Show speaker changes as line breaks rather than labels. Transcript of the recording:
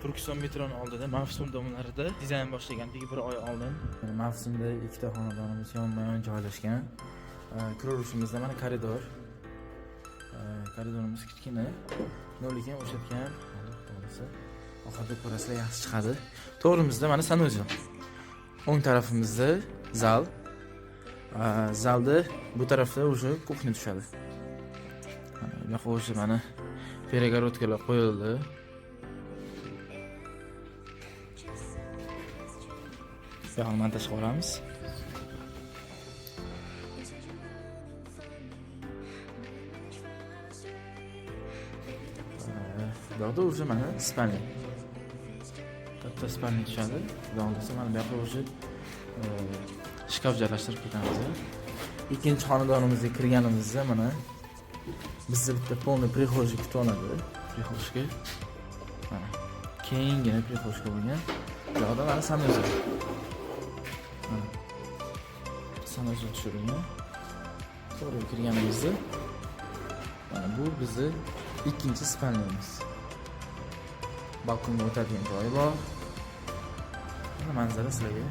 Turkiston metroni oldida mavsum domlarida dizayn boshlagandik 1 oy oldin. Mavsumda ikkita xonadonimiz yonma-yon joylashgan. Ko'rinishimizda mana koridor. Koridorimiz kichkina. Lekin o'shatgan to'g'risi oxirida ko'rasizlar yaxshi chiqadi. To'g'rimizda mana sanuzel. O'ng tarafimizda zal. Zalda bu tarafda o'sha kuxnya tushadi. Bu yoqqa o'sha mana перегородкалар qo'yildi. Yog'ni montaj qilamiz. Bu yoqda o'sha mana spalni. Katta spalni tushadi. Xudo mana bu yoqqa o'sha shkaf joylashtirib ketamiz. Ikkinchi xonadonimizga kirganimizda mana bizda bitta полный prixожка kutib oladi. Prixожка. Mana keyingina prixожка bo'lgan. Bu yoqda mana sanuzel. Sanuzel tushirilgan. To'g'ri kirganimizda mana bu bizni ikkinchi spalnamiz. Balkonga o'tadigan joyi bor. Mana manzara sizlarga